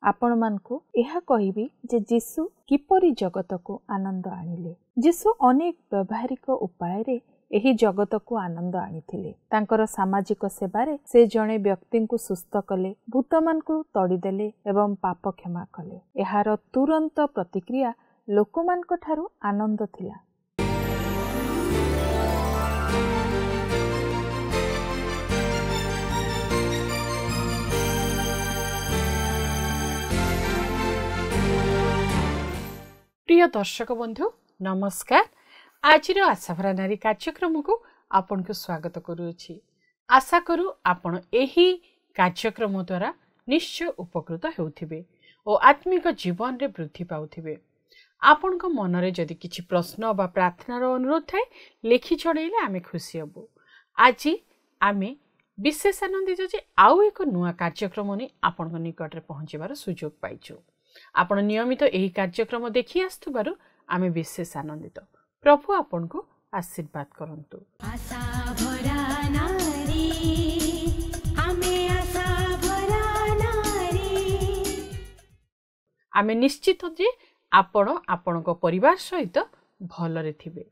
आपण मानकु एहा कहिबी जे जीशु किपरि जगत को आनंद आनिले। जीशु अनेक व्यवहारिक उपाय रे एही जगत को आनंद आनिथिले। तांकर सामाजिक सेवारे से जणे व्यक्ति को सुस्थ कले, भूत मान को तड़ीदेले एवं पाप क्षमा कले। एहार तुरंत प्रतिक्रिया लोकमान को ठारू आनंद थिला। प्रिय दर्शक बंधु नमस्कार। आज आशाभरा नारी कार्यक्रम को आपन को स्वागत करुछि। आशा करू आपण एही कार्यक्रम द्वारा निश्चय उपकृत हेउथिबे और आत्मिक जीवन रे वृद्धि पाउथिबे। आपण को मन रे जदि किछि प्रश्न बा प्रार्थनार अनुरोध थाए लेखि छड़ेले आमे खुशी हबो। आज आमे विशेष आनंदित जे आउ एक नुआ कार्यक्रम ने आपण को निकट रे पहुंचीबार सुयोग पाइछु। आपण नियमित एही कार्यक्रम देखि आस्तुबारु आमे विशेष आनंदित। प्रभु आपण को आशीर्वाद करंतु। आशा भरा नारी, आमे आशा भरा नारी। आमे निश्चित जे आपण आपण को परिवार सहित भलरे थिबे।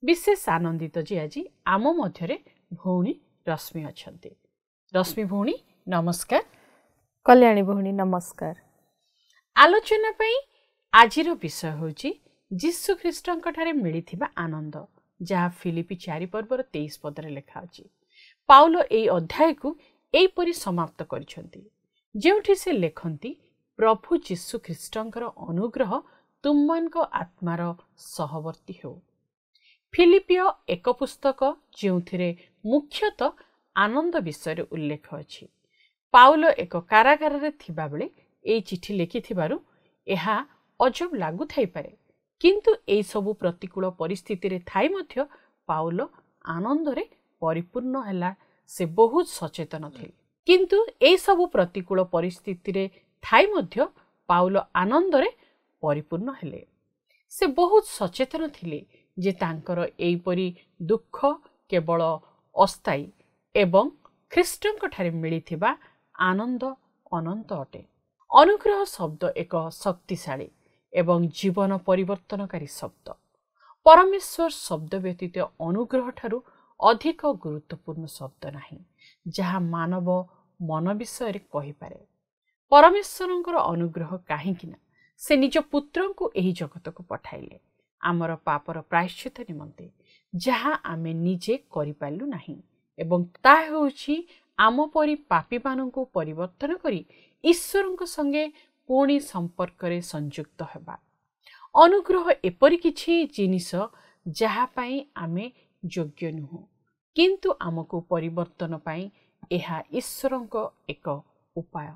विशेष आनंदित जे आज आम मध्यरे भौणी रश्मि अछंती। रश्मि भौणी नमस्कार। कल्याणी भौणी नमस्कार। आलोचना पई आजिर विषय होची जीशु ख्रीष्टंक ठारे मिलिथिबा आनंद, जहा फिलिपी 4 पर्वर 23 पदरे लेखा अछि। पाउलो एई अध्याय को एई परि समाप्त करिसंती, जेउठी से लेखंती प्रभु जीशु ख्रीष्टंकर अनुग्रह तुममानक आत्मार सहवर्ती हो। फिलिपियो एक पुस्तक जेउथिरे मुख्यतः आनंद विषय उल्लेख अछि। पाउलो एक कारागार रे थिबा बेले एई चिठी लिखिथिबारु एहा अजब लागु थाई पारे, किंतु एई सबु प्रतिकूल परिस्थिति रे थाई मध्य पाउलो आनंद रे परिपूर्ण हला। से बहुत सचेतन थिले, किंतु एई सबु प्रतिकूल परिस्थिति रे थाई मध्य पाउलो आनंद रे परिपूर्ण हेले। से बहुत सचेतन थिले जे तांकर एई परि दुख केवल अस्थायी एवं ख्रीष्टंक ठारे मिलिथिबा आनंद अनंत अटे। अनुग्रह शब्द एक शक्तिशाली एवं जीवन परिवर्तनकारी शब्द। परमेश्वर शब्द व्यतीत अनुग्रह ठारू अधिक गुरुत्वपूर्ण शब्द नाही जहा मानव मन विषय रे कहि पारे। परमेश्वरंकर अनुग्रह काहेकिना से निज पुत्र को एही जगत को पठाइले आमर पापर प्रायश्चित निमंते, जहा आमे निजे करि पालु नाही एवं ता होछि आम परि पापी माननकु परिवर्तन करी ईश्वरଙ୍କ संगे पुणी संपर्क रे संयुक्त हेबा। अनुग्रह एपरि किछि जिनिस जहा पई आमे योग्य नुह, किंतु आमको परिवर्तन पई एहा ईश्वरଙ୍କ एक उपाय।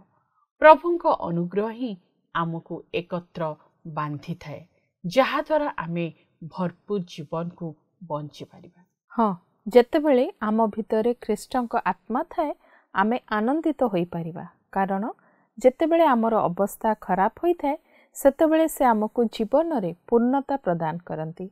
प्रभुଙ୍କ अनुग्रह ही आमको एकत्र बांधी थाए, जहा द्वारा आमे भरपूर जीवन को बंची पारिबा। हाँ, जेतेबेले आम भितरे ख्रीष्टଙ୍କ आत्मा थाए आमे आनंदित होई पारिबा, कारण जेतेबेले आमर अवस्था खराब होई थाए सेतेबेले से आमको जीवन रे पूर्णता प्रदान करंती।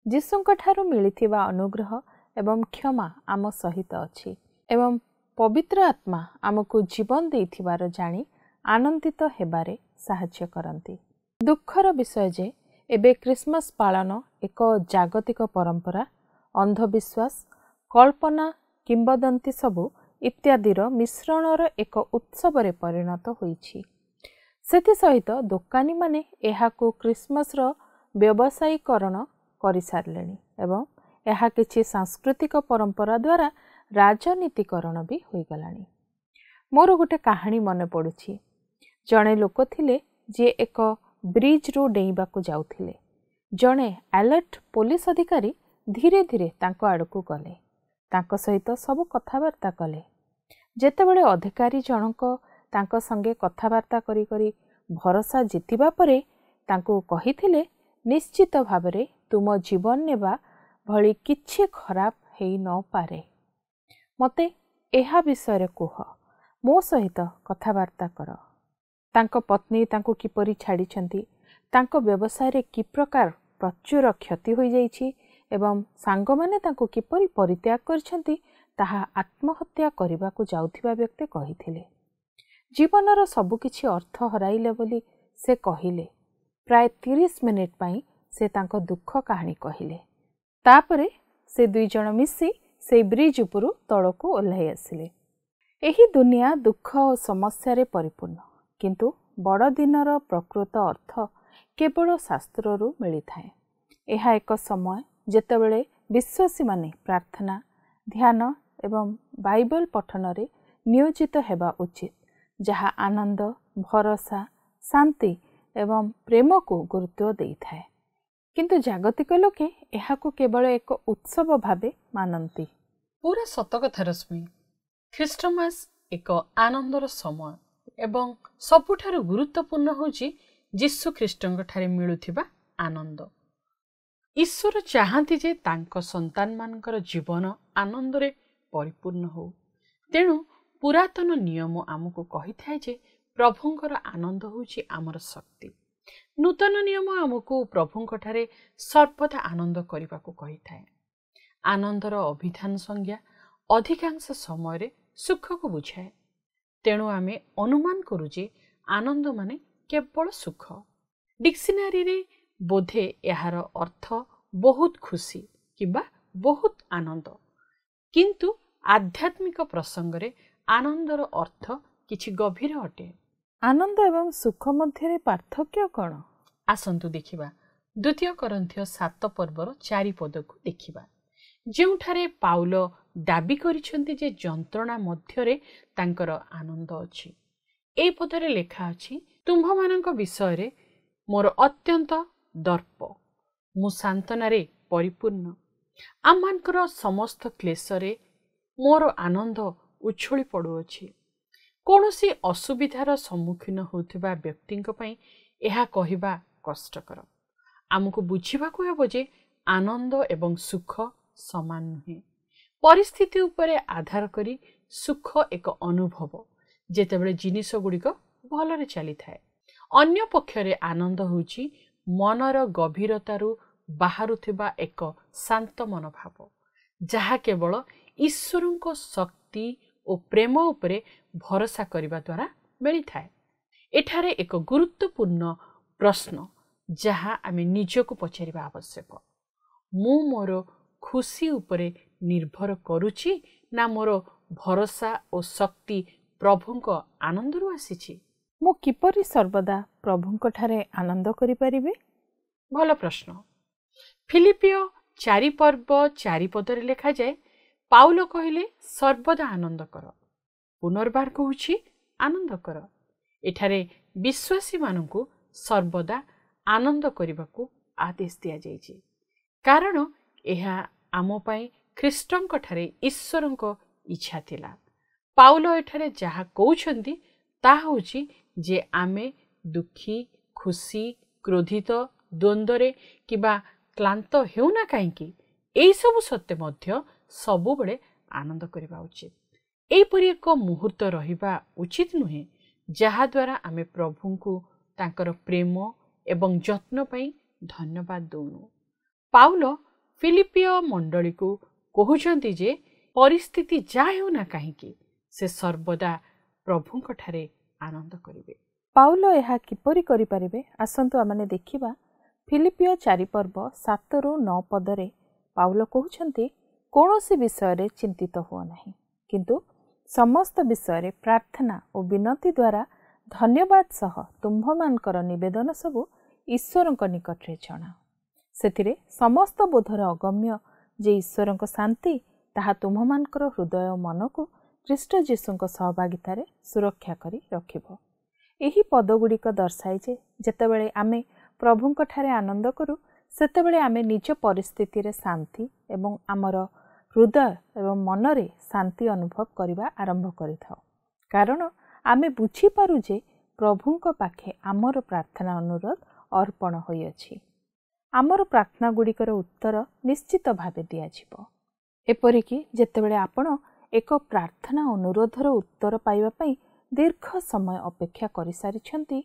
जीशुଙ୍କ ठारू मिलिथिबा अनुग्रह एवं क्षमा आम सहित अछि एवं पवित्र आत्मा आमको जीवन देइथिबार जानी आनंदित हेबारे साहाय्य करंती। दुखर विषय जे एबे क्रिसमस पालन एक जागतिक परंपरा, अंधविश्वास, कल्पना, किंबदंती सबु इत्यादिर मिश्रणर एक उत्सव रे परिणत होईछि। सेति सहित दोकानी माने एहाको क्रिसमस रो व्यवसायीकरण करि सारलेनी एवं एहा किछि सांस्कृतिक परंपरा द्वारा राजनीतिकरण भी होई गलानी। मोर गोटे कहानी मने पडुछि। जणे लोक थिले जे एक ब्रिज रो डेइबा को जाउथिले। जणे अलर्ट पुलिस अधिकारी धीरे धीरे तांको आडकू गले, तांको सहित सब कथावार्ता कले। जेतेबेले अधिकारी जनक तांको संगे कथावार्ता करी करी भरोसा जितिबा परे तांको कहिथिले, निश्चित भाबरे तुम जीवन नेबा भली किछि खराब हेई न पारे। मते एहा विषय कुह, मो सहित कथावार्ता कर। तांको पत्नी तांको किपरि छाड़िछंती, तांको व्यवसाय रे कि प्रकार प्रचुर क्षति होई जाइछि एवं सांग माने तांको किपरि परित्याग करछंती ताहा आत्महत्या करबा को जाउथिबा व्यक्ति कहिथिले। ଜୀବନର ସବୁକିଛି ଅର୍ଥ ହରାଇଲେ ବୋଲି ସେ କହିଲେ। ପ୍ରାୟ 30 ମିନିଟ୍ ପାଇଁ ସେ ତାଙ୍କ ଦୁଃଖ କାହାଣୀ କହିଲେ। ତାପରେ ସେ 2 ଜଣ ମିଶି ସେଇ ବ୍ରିଜ ଉପରୁ ତଳକୁ ଓହ୍ଲାଇ ଆସିଲେ। ଏହି ଦୁନିଆ ଦୁଃଖ ଓ ସମସ୍ୟାରେ ପରିପୂର୍ଣ୍ଣ, କିନ୍ତୁ ବଡ଼ଦିନର ପ୍ରକୃତ ଅର୍ଥ କେବଳ ଶାସ୍ତ୍ରରୁ ମିଳିଥାଏ। ଏହା ଏକ ସମୟ ଯେତେବେଳେ ବିଶ୍ୱାସୀମାନେ ପ୍ରାର୍ଥନା, ଧ୍ୟାନ ଏବଂ ବାଇବଲ ପଠନରେ ନିୟୋଜିତ ହେବା ଉଚିତ, ଯାହା ଆନନ୍ଦ, ଭରସା, ଶାନ୍ତି ଏବଂ ପ୍ରେମକୁ ଗୁରୁତ୍ୱ ଦେଇଥାଏ। କିନ୍ତୁ ଜାଗତିକ ଲୋକେ ଏହାକୁ କେବଳ ଏକ ଉତ୍ସବ ଭାବେ ମାନନ୍ତି। ପୁରା ସତ କଥା ରଶ୍ମି। ଖ୍ରୀଷ୍ଟମାସ ଏକ ଆନନ୍ଦର ସମୟ ଏବଂ ସବୁଠାରୁ ଗୁରୁତ୍ୱପୂର୍ଣ୍ଣ ହେଉଛି ଯୀଶୁ ଖ୍ରୀଷ୍ଟଙ୍କଠାରେ ମିଳୁଥିବା ଆନନ୍ଦ। ଈଶ୍ୱର ଚାହାନ୍ତି ଯେ ତାଙ୍କ ସନ୍ତାନମାନଙ୍କର ଜୀବନ ଆନନ୍ଦରେ ପରିପୂର୍ଣ୍ଣ ହେଉ। ତେଣୁ ପୁରାତନ ନିୟମ ଆମକୁ କହିଥାଏ ଯେ ପ୍ରଭୁଙ୍କର ଆନନ୍ଦ ହେଉଛି ଆମର ଶକ୍ତି। ନୂତନ ନିୟମ ଆମକୁ ପ୍ରଭୁଙ୍କଠାରେ ସର୍ବଦା ଆନନ୍ଦ କରିବାକୁ କହିଥାଏ। ଆନନ୍ଦର ଅଭିଧାନ ସଂଜ୍ଞା ଅଧିକାଂଶ ସମୟରେ ସୁଖକୁ ବୁଝାଏ। ତେଣୁ ଆମେ ଅନୁମାନ କରୁ ଯେ ଆନନ୍ଦ ମାନେ କେବଳ ସୁଖ। ଡିକ୍ସନାରୀରେ ବୋଧେ ଏହାର ଅର୍ଥ ବହୁତ ଖୁସି କିମ୍ବା ବହୁତ ଆନନ୍ଦ, କିନ୍ତୁ ଆଧ୍ୟାତ୍ମିକ ପ୍ରସଙ୍ଗରେ ଆନନ୍ଦର ଅର୍ଥ କିଛି ଗଭୀର ଅଟେ। ଆନନ୍ଦ ଏବଂ ସୁଖ ମଧ୍ୟରେ ପାର୍ଥକ୍ୟ କ'ଣ? ଆସନ୍ତୁ ଦେଖିବା 2 କରିନ୍ଥୀୟ 7 ପର୍ବର 4 ପଦକୁ ଦେଖିବା, ଯେଉଁଠାରେ ପାଉଲ ଦାବି କରିଛନ୍ତି ଯେ ଯନ୍ତ୍ରଣା ମଧ୍ୟରେ ତାଙ୍କର ଆନନ୍ଦ ଅଛି। ଏହି ପଦରେ ଲେଖା ଅଛି, ତୁମ୍ଭମାନଙ୍କ ବିଷୟରେ ମୋର ଅତ୍ୟନ୍ତ ଦର୍ପ, ମୁଁ ସାନ୍ତ୍ୱନାରେ ପରିପୂର୍ଣ୍ଣ। ଆମମାନଙ୍କର ସମସ୍ତ କ୍ଲେଶରେ ମୋର ଆନନ୍ଦ ଉଛୁଳି ପଡ଼ୁଅଛି। କୌଣସି ଅସୁବିଧାର ସମ୍ମୁଖୀନ ହେଉଥିବା ବ୍ୟକ୍ତିଙ୍କ ପାଇଁ ଏହା କହିବା କଷ୍ଟକର। ଆମକୁ ବୁଝିବାକୁ ହେବ ଯେ ଆନନ୍ଦ ଏବଂ ସୁଖ ସମାନ ନୁହେଁ। ପରିସ୍ଥିତି ଉପରେ ଆଧାର କରି ସୁଖ ଏକ ଅନୁଭବ, ଯେତେବେଳେ ଜିନିଷ ଗୁଡ଼ିକ ଭଲରେ ଚାଲିଥାଏ। ଅନ୍ୟ ପକ୍ଷରେ ଆନନ୍ଦ ହେଉଛି ମନର ଗଭୀରତାରୁ ବାହାରୁଥିବା ଏକ ଶାନ୍ତ ମନୋଭାବ, ଯାହା କେବଳ ଈଶ୍ୱରଙ୍କ ଶକ୍ତି ଓ ପ୍ରେମ ଉପରେ ଭରସା କରିବା ଦ୍ୱାରା ମିଳିଥାଏ। ଏଠାରେ ଏକ ଗୁରୁତ୍ୱପୂର୍ଣ୍ଣ ପ୍ରଶ୍ନ ଯାହା ଆମେ ନିଜକୁ ପଚାରିବା ଆବଶ୍ୟକ। ମୁଁ ମୋର ଖୁସି ଉପରେ ନିର୍ଭର କରୁଛି ନା ମୋର ଭରସା ଓ ଶକ୍ତି ପ୍ରଭୁଙ୍କ ଆନନ୍ଦରୁ ଆସିଛି? ମୁଁ କିପରି ସର୍ବଦା ପ୍ରଭୁଙ୍କଠାରେ ଆନନ୍ଦ କରିପାରିବି? ଭଲ ପ୍ରଶ୍ନ। ଫିଲିପିଓ 4 ପର୍ବ 4 ପଦରେ ଲେଖାଯାଏ, ପାଉଲ କହିଲେ ସର୍ବଦା ଆନନ୍ଦ କର। ପୁନର୍ବାର କହୁଛି ଆନନ୍ଦ କର। ଏଠାରେ ବିଶ୍ୱାସୀମାନଙ୍କୁ ସର୍ବଦା ଆନନ୍ଦ କରିବାକୁ ଆଦେଶ ଦିଆଯାଇଛି, କାରଣ ଏହା ଆମ ପାଇଁ ଖ୍ରୀଷ୍ଟଙ୍କଠାରେ ଈଶ୍ୱରଙ୍କ ଇଚ୍ଛା ଥିଲା। ପାଉଲ ଏଠାରେ ଯାହା କହୁଛନ୍ତି ତାହା ହେଉଛି ଯେ ଆମେ ଦୁଃଖୀ, ଖୁସି, କ୍ରୋଧିତ, ଦ୍ୱନ୍ଦ୍ୱରେ କିମ୍ବା କ୍ଳାନ୍ତ ହେଉନା କାହିଁକି, ଏହିସବୁ ସତ୍ତ୍ୱେ ମଧ୍ୟ ସବୁବେଳେ ଆନନ୍ଦ କରିବା ଉଚିତ। ଏହିପରି ଏକ ମୁହୂର୍ତ୍ତ ରହିବା ଉଚିତ ନୁହେଁ ଯାହାଦ୍ୱାରା ଆମେ ପ୍ରଭୁଙ୍କୁ ତାଙ୍କର ପ୍ରେମ ଏବଂ ଯତ୍ନ ପାଇଁ ଧନ୍ୟବାଦ ଦେଉନୁ। ପାଉଲ ଫିଲିପିଓ ମଣ୍ଡଳୀକୁ କହୁଛନ୍ତି ଯେ ପରିସ୍ଥିତି ଯାହା ହେଉନା କାହିଁକି ସେ ସର୍ବଦା ପ୍ରଭୁଙ୍କଠାରେ ଆନନ୍ଦ କରିବେ। ପାଉଲ ଏହା କିପରି କରିପାରିବେ? ଆସନ୍ତୁ ଆମେ ଦେଖିବା। ଫିଲିପିଓ 4 ପର୍ବ 7-9 ପଦରେ ପାଉଲ କହୁଛନ୍ତି, କୌଣସି ବିଷୟରେ ଚିନ୍ତିତ ହୁଅ ନାହିଁ, କିନ୍ତୁ ସମସ୍ତ ବିଷୟରେ ପ୍ରାର୍ଥନା ଓ ବିନତି ଦ୍ୱାରା ଧନ୍ୟବାଦ ସହ ତୁମ୍ଭମାନଙ୍କର ନିବେଦନ ସବୁ ଈଶ୍ୱରଙ୍କ ନିକଟରେ ଜଣାଅ। ସେଥିରେ ସମସ୍ତ ବୋଧର ଅଗମ୍ୟ ଯେ ଈଶ୍ୱରଙ୍କ ଶାନ୍ତି ତାହା ତୁମ୍ଭମାନଙ୍କର ହୃଦୟ ଓ ମନକୁ ଖ୍ରୀଷ୍ଟ ଯୀଶୁଙ୍କ ସହଭାଗିତାରେ ସୁରକ୍ଷା କରି ରଖିବ। ଏହି ପଦଗୁଡ଼ିକ ଦର୍ଶାଏ ଯେ ଯେତେବେଳେ ଆମେ ପ୍ରଭୁଙ୍କଠାରେ ଆନନ୍ଦ କରୁ, ସେତେବେଳେ ଆମେ ନିଜ ପରିସ୍ଥିତିରେ ଶାନ୍ତି ଏବଂ ଆମର ହୃଦୟ ଏବଂ ମନରେ ଶାନ୍ତି ଅନୁଭବ କରିବା ଆରମ୍ଭ କରିଥାଉ, କାରଣ ଆମେ ବୁଝିପାରୁ ଯେ ପ୍ରଭୁଙ୍କ ପାଖେ ଆମର ପ୍ରାର୍ଥନା ଅନୁରୋଧ ଅର୍ପଣ ହୋଇଅଛି। ଆମର ପ୍ରାର୍ଥନା ଗୁଡ଼ିକର ଉତ୍ତର ନିଶ୍ଚିତ ଭାବେ ଦିଆଯିବ। ଏପରିକି ଯେତେବେଳେ ଆପଣ ଏକ ପ୍ରାର୍ଥନା ଅନୁରୋଧର ଉତ୍ତର ପାଇବା ପାଇଁ ଦୀର୍ଘ ସମୟ ଅପେକ୍ଷା କରିସାରିଛନ୍ତି,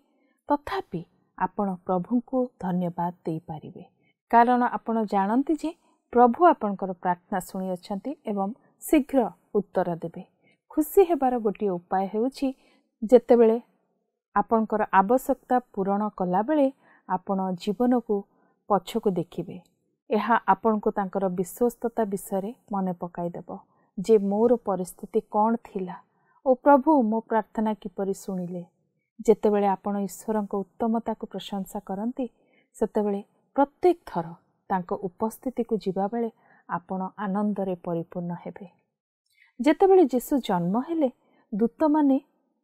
ତଥାପି ଆପଣ ପ୍ରଭୁଙ୍କୁ ଧନ୍ୟବାଦ ଦେଇପାରିବେ, କାରଣ ଆପଣ ଜାଣନ୍ତି ଯେ ପ୍ରଭୁ ଆପଣଙ୍କର ପ୍ରାର୍ଥନା ଶୁଣିଅଛନ୍ତି ଏବଂ ଶୀଘ୍ର ଉତ୍ତର ଦେବେ। ଖୁସି ହେବାର ଗୋଟିଏ ଉପାୟ ହେଉଛି ଯେତେବେଳେ ଆପଣଙ୍କର ଆବଶ୍ୟକତା ପୂରଣ କଲାବେଳେ ଆପଣ ଜୀବନକୁ ପଛକୁ ଦେଖିବେ, ଏହା ଆପଣଙ୍କୁ ତାଙ୍କର ବିଶ୍ୱସ୍ତତା ବିଷୟରେ ମନେ ପକାଇଦେବ ଯେ ମୋର ପରିସ୍ଥିତି କ'ଣ ଥିଲା ଓ ପ୍ରଭୁ ମୋ ପ୍ରାର୍ଥନା କିପରି ଶୁଣିଲେ। ଯେତେବେଳେ ଆପଣ ଈଶ୍ୱରଙ୍କ ଉତ୍ତମତାକୁ ପ୍ରଶଂସା କରନ୍ତି, ସେତେବେଳେ ପ୍ରତ୍ୟେକ ଥର ତାଙ୍କ ଉପସ୍ଥିତିକୁ ଯିବାବେଳେ ଆପଣ ଆନନ୍ଦରେ ପରିପୂର୍ଣ୍ଣ ହେବେ। ଯେତେବେଳେ ଯୀଶୁ ଜନ୍ମ ହେଲେ, ଦୂତମାନେ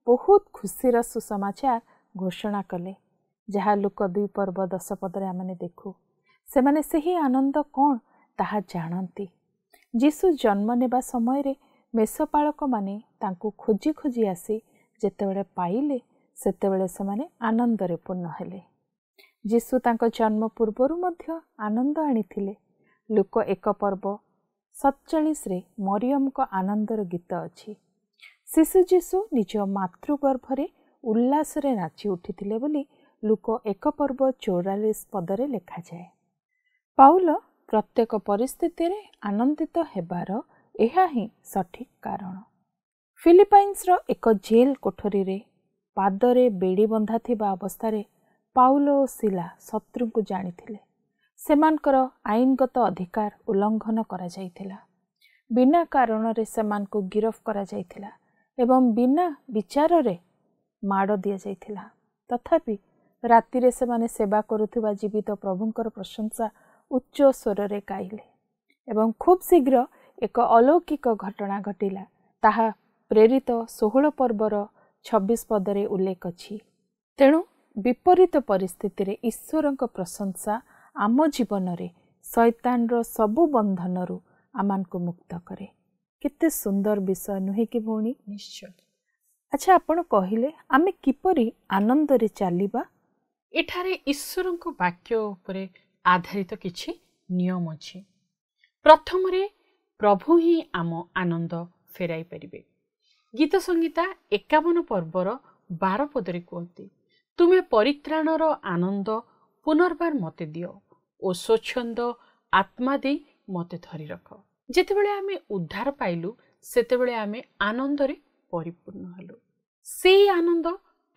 ବହୁତ ଖୁସିର ସୁସମାଚାର ଘୋଷଣା କଲେ, ଯାହା ଲୁକ 2:10 ଆମେ ଦେଖୁ। ସେମାନେ ସେହି ଆନନ୍ଦ କ'ଣ ତାହା ଜାଣନ୍ତି। ଯୀଶୁ ଜନ୍ମ ନେବା ସମୟରେ ମେଷପାଳକମାନେ ତାଙ୍କୁ ଖୋଜି ଖୋଜି ଆସି ଯେତେବେଳେ ପାଇଲେ, ସେତେବେଳେ ସେମାନେ ଆନନ୍ଦରେ ପୂର୍ଣ୍ଣ ହେଲେ। ଯୀଶୁ ତାଙ୍କ ଜନ୍ମ ପୂର୍ବରୁ ମଧ୍ୟ ଆନନ୍ଦ ଆଣିଥିଲେ। ଲୁକ 1:47 ମରିୟମଙ୍କ ଆନନ୍ଦର ଗୀତ ଅଛି। ଶିଶୁ ଯୀଶୁ ନିଜ ମାତୃଗର୍ଭରେ ଉଲ୍ଲାସରେ ନାଚି ଉଠିଥିଲେ ବୋଲି ଲୁକ 1:44 ଲେଖାଯାଏ। ପାଉଲ ପ୍ରତ୍ୟେକ ପରିସ୍ଥିତିରେ ଆନନ୍ଦିତ ହେବାର ଏହା ହିଁ ସଠିକ୍ କାରଣ। ଫିଲିପାଇନ୍ସର ଏକ ଜେଲ୍ କୋଠରୀରେ ପାଦରେ ବେଡ଼ି ବନ୍ଧା ଥିବା ଅବସ୍ଥାରେ ପାଉଲ ଓ ସିଲା ଶତ୍ରୁଙ୍କୁ ଜାଣିଥିଲେ ସେମାନଙ୍କର ଆଇନଗତ ଅଧିକାର ଉଲ୍ଲଙ୍ଘନ କରାଯାଇଥିଲା। ବିନା କାରଣରେ ସେମାନଙ୍କୁ ଗିରଫ କରାଯାଇଥିଲା ଏବଂ ବିନା ବିଚାରରେ ମାଡ଼ ଦିଆଯାଇଥିଲା। ତଥାପି ରାତିରେ ସେମାନେ ସେବା କରୁଥିବା ଜୀବିତ ପ୍ରଭୁଙ୍କର ପ୍ରଶଂସା ଉଚ୍ଚ ସ୍ୱରରେ ଗାଇଲେ ଏବଂ ଖୁବ୍ ଶୀଘ୍ର ଏକ ଅଲୌକିକ ଘଟଣା ଘଟିଲା। ତାହା ପ୍ରେରିତ 16:26 ଉଲ୍ଲେଖ ଅଛି। ତେଣୁ ବିପରୀତ ପରିସ୍ଥିତିରେ ଈଶ୍ୱରଙ୍କ ପ୍ରଶଂସା ଆମ ଜୀବନରେ ଶୈତାନର ସବୁ ବନ୍ଧନରୁ ଆମମାନଙ୍କୁ ମୁକ୍ତ କରେ। କେତେ ସୁନ୍ଦର ବିଷୟ ନୁହେଁ କି ଭଉଣୀ? ନିଶ୍ଚୟ। ଆଚ୍ଛା, ଆପଣ କହିଲେ ଆମେ କିପରି ଆନନ୍ଦରେ ଚାଲିବା? ଏଠାରେ ଈଶ୍ୱରଙ୍କ ବାକ୍ୟ ଉପରେ ଆଧାରିତ କିଛି ନିୟମ ଅଛି। ପ୍ରଥମରେ ପ୍ରଭୁ ହିଁ ଆମ ଆନନ୍ଦ ଫେରାଇ ପାରିବେ। ଗୀତ ସଂହିତା 51:12 କୁହନ୍ତି, ତୁମେ ପରିତ୍ରାଣର ଆନନ୍ଦ ପୁନର୍ବାର ମୋତେ ଦିଅ ଓ ସ୍ୱଚ୍ଛନ୍ଦ ଆତ୍ମା ଦେଇ ମୋତେ ଧରି ରଖ। ଯେତେବେଳେ ଆମେ ଉଦ୍ଧାର ପାଇଲୁ, ସେତେବେଳେ ଆମେ ଆନନ୍ଦରେ ପରିପୂର୍ଣ୍ଣ ହେଲୁ। ସେହି ଆନନ୍ଦ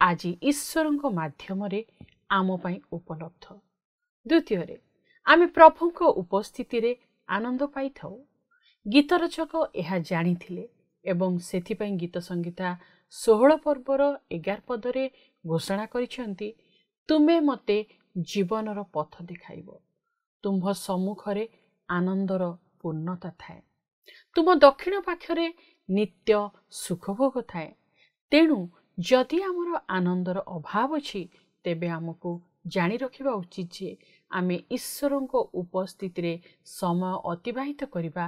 ଆଜି ଈଶ୍ୱରଙ୍କ ମାଧ୍ୟମରେ ଆମ ପାଇଁ ଉପଲବ୍ଧ। ଦ୍ୱିତୀୟରେ, ଆମେ ପ୍ରଭୁଙ୍କ ଉପସ୍ଥିତିରେ ଆନନ୍ଦ ପାଇଥାଉ। ଗୀତ ରଚକ ଏହା ଜାଣିଥିଲେ ଏବଂ ସେଥିପାଇଁ ଗୀତ ସଂହିତା 16:11 ଘୋଷଣା କରିଛନ୍ତି, ତୁମେ ମୋତେ ଜୀବନର ପଥ ଦେଖାଇବ। ତୁମ୍ଭ ସମ୍ମୁଖରେ ଆନନ୍ଦର ପୂର୍ଣ୍ଣତା ଥାଏ। ତୁମ ଦକ୍ଷିଣ ପାଖରେ ନିତ୍ୟ ସୁଖଭୋଗ ଥାଏ। ତେଣୁ ଯଦି ଆମର ଆନନ୍ଦର ଅଭାବ ଅଛି, ତେବେ ଆମକୁ ଜାଣି ରଖିବା ଉଚିତ ଯେ ଆମେ ଈଶ୍ୱରଙ୍କ ଉପସ୍ଥିତିରେ ସମୟ ଅତିବାହିତ କରିବା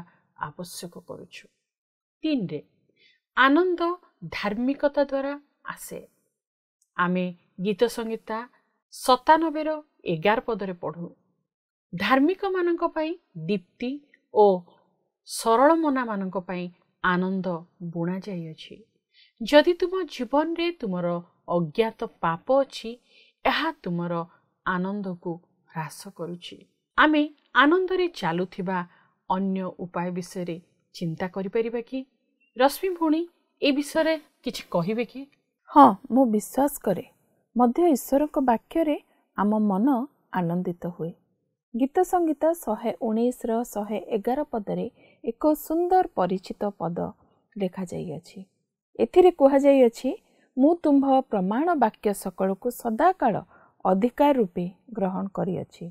ଆବଶ୍ୟକ କରୁଛୁ। 3ରେ, ଆନନ୍ଦ ଧାର୍ମିକତା ଦ୍ୱାରା ଆସେ। ଆମେ ଗୀତ ସଂହିତା 97:11 ପଢ଼ୁ, ଧାର୍ମିକମାନଙ୍କ ପାଇଁ ଦୀପ୍ତି ଓ ସରଳମନାମାନଙ୍କ ପାଇଁ ଆନନ୍ଦ ବୁଣା ଯାଇଅଛି। ଯଦି ତୁମ ଜୀବନରେ ତୁମର ଅଜ୍ଞାତ ପାପ ଅଛି, ଏହା ତୁମର ଆନନ୍ଦକୁ ହ୍ରାସ କରୁଛି। ଆମେ ଆନନ୍ଦରେ ଚାଲୁଥିବା ଅନ୍ୟ ଉପାୟ ବିଷୟରେ ଚିନ୍ତା କରିପାରିବା କି? ରଶ୍ମି ଭଉଣୀ, ଏ ବିଷୟରେ କିଛି କହିବେ କି? ହଁ, ମୁଁ ବିଶ୍ୱାସ କରେ ମଧ୍ୟ ଈଶ୍ୱରଙ୍କ ବାକ୍ୟରେ ଆମ ମନ ଆନନ୍ଦିତ ହୁଏ। ଗୀତ ସଂହିତା 119:111 ଏକ ସୁନ୍ଦର ପରିଚିତ ପଦ ଲେଖାଯାଇଅଛି। ଏଥିରେ କୁହାଯାଇଅଛି, ମୁଁ ତୁମ୍ଭ ପ୍ରମାଣ ବାକ୍ୟ ସକଳକୁ ସଦାକାଳ ଅଧିକାର ରୂପେ ଗ୍ରହଣ କରିଅଛି,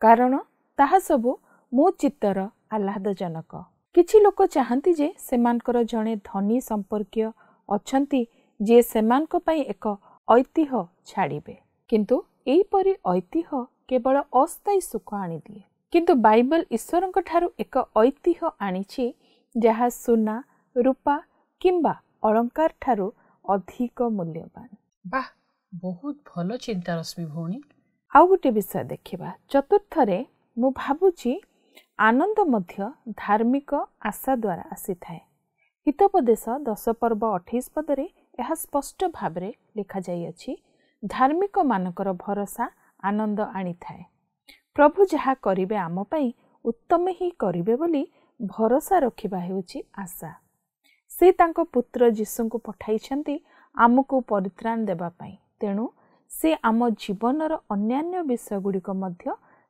କାରଣ ତାହା ସବୁ ମୋ ଚିତ୍ତର ଆହ୍ଲାଦଜନକ। କିଛି ଲୋକ ଚାହାନ୍ତି ଯେ ସେମାନଙ୍କର ଜଣେ ଧନୀ ସମ୍ପର୍କୀୟ ଅଛନ୍ତି ଯିଏ ସେମାନଙ୍କ ପାଇଁ ଏକ ଐତିହ୍ୟ ଛାଡ଼ିବେ, କିନ୍ତୁ ଏହିପରି ଐତିହ୍ୟ କେବଳ ଅସ୍ଥାୟୀ ସୁଖ ଆଣିଦିଏ। କିନ୍ତୁ ବାଇବଲ ଈଶ୍ୱରଙ୍କ ଠାରୁ ଏକ ଐତିହ୍ୟ ଆଣିଛି ଯାହା ସୁନା, ରୂପା କିମ୍ବା ଅଳଙ୍କାର ଠାରୁ ଅଧିକ ମୂଲ୍ୟବାନ। ବାଃ, ବହୁତ ଭଲ ଚିନ୍ତା ରଶ୍ମି ଭଉଣୀ। ଆଉ ଗୋଟେ ବିଷୟ ଦେଖିବା। 4ଥରେ, ମୁଁ ଭାବୁଛି ଆନନ୍ଦ ମଧ୍ୟ ଧାର୍ମିକ ଆଶା ଦ୍ୱାରା ଆସିଥାଏ। ହିତୋପଦେଶ 10:28 ଏହା ସ୍ପଷ୍ଟ ଭାବରେ ଲେଖାଯାଇଅଛି, ଧାର୍ମିକମାନଙ୍କର ଭରସା ଆନନ୍ଦ ଆଣିଥାଏ। ପ୍ରଭୁ ଯାହା କରିବେ ଆମ ପାଇଁ ଉତ୍ତମ ହିଁ କରିବେ ବୋଲି ଭରସା ରଖିବା ହେଉଛି ଆଶା। ସେ ତାଙ୍କ ପୁତ୍ର ଯୀଶୁଙ୍କୁ ପଠାଇଛନ୍ତି ଆମକୁ ପରିତ୍ରାଣ ଦେବା ପାଇଁ। ତେଣୁ ସେ ଆମ ଜୀବନର ଅନ୍ୟାନ୍ୟ ବିଷୟଗୁଡ଼ିକ ମଧ୍ୟ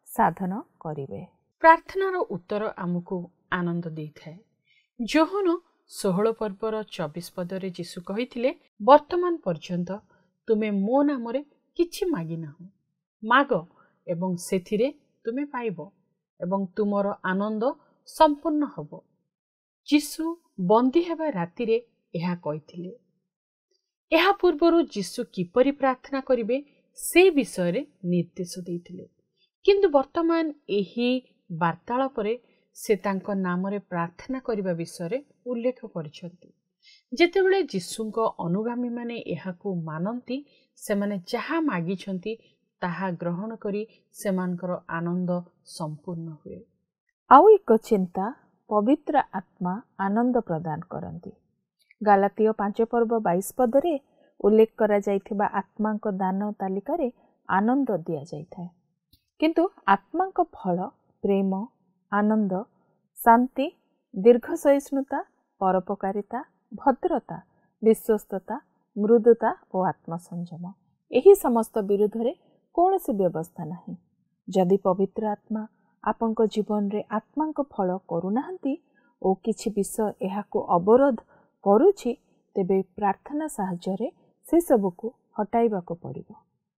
ସାଧନ କରିବେ। ପ୍ରାର୍ଥନାର ଉତ୍ତର ଆମକୁ ଆନନ୍ଦ ଦେଇଥାଏ। ଯୋହନ 16 ପର୍ବର 24 ପଦରେ ଯୀଶୁ କହିଥିଲେ, ବର୍ତ୍ତମାନ ପର୍ଯ୍ୟନ୍ତ ତୁମେ ମୋ ନାମରେ କିଛି ମାଗିନାହଁ। ମାଗ ଏବଂ ସେଥିରେ ତୁମେ ପାଇବ ଏବଂ ତୁମର ଆନନ୍ଦ ସମ୍ପୂର୍ଣ୍ଣ ହେବ। ଯୀଶୁ ବନ୍ଦୀ ହେବା ରାତିରେ ଏହା କହିଥିଲେ। ଏହା ପୂର୍ବରୁ ଯୀଶୁ କିପରି ପ୍ରାର୍ଥନା କରିବେ ସେ ବିଷୟରେ ନିର୍ଦ୍ଦେଶ ଦେଇଥିଲେ, କିନ୍ତୁ ବର୍ତ୍ତମାନ ଏହି ବାର୍ତ୍ତାଳାପରେ ସେ ତାଙ୍କ ନାମରେ ପ୍ରାର୍ଥନା କରିବା ବିଷୟରେ ଉଲ୍ଲେଖ କରିଛନ୍ତି। ଯେତେବେଳେ ଯୀଶୁଙ୍କ ଅନୁଗାମୀମାନେ ଏହାକୁ ମାନନ୍ତି, ସେମାନେ ଯାହା ମାଗିଛନ୍ତି ତାହା ଗ୍ରହଣ କରି ସେମାନଙ୍କର ଆନନ୍ଦ ସମ୍ପୂର୍ଣ୍ଣ ହୁଏ। ଆଉ ଏକ ଚିନ୍ତା, ପବିତ୍ର ଆତ୍ମା ଆନନ୍ଦ ପ୍ରଦାନ କରନ୍ତି। ଗାଲାତୀୟ 5 ପର୍ବ 22 ପଦରେ ଉଲ୍ଲେଖ କରାଯାଇଥିବା ଆତ୍ମାଙ୍କ ଦାନ ତାଲିକାରେ ଆନନ୍ଦ ଦିଆଯାଇଥାଏ। କିନ୍ତୁ ଆତ୍ମାଙ୍କ ଫଳ ପ୍ରେମ, ଆନନ୍ଦ, ଶାନ୍ତି, ଦୀର୍ଘ ସହିଷ୍ଣୁତା, ପରୋପକାରିତା, ଭଦ୍ରତା, ବିଶ୍ୱସ୍ତତା, ମୃଦୁତା ଓ ଆତ୍ମସଂଯମ। ଏହି ସମସ୍ତ ବିରୁଦ୍ଧରେ କୌଣସି ବ୍ୟବସ୍ଥା ନାହିଁ। ଯଦି ପବିତ୍ର ଆତ୍ମା ଆପଣଙ୍କ ଜୀବନରେ ଆତ୍ମାଙ୍କ ଫଳ କରୁନାହାନ୍ତି ଓ କିଛି ବିଷୟ ଏହାକୁ ଅବରୋଧ କରୁଛି, ତେବେ ପ୍ରାର୍ଥନା ସାହାଯ୍ୟରେ ସେସବୁକୁ ହଟାଇବାକୁ ପଡ଼ିବ।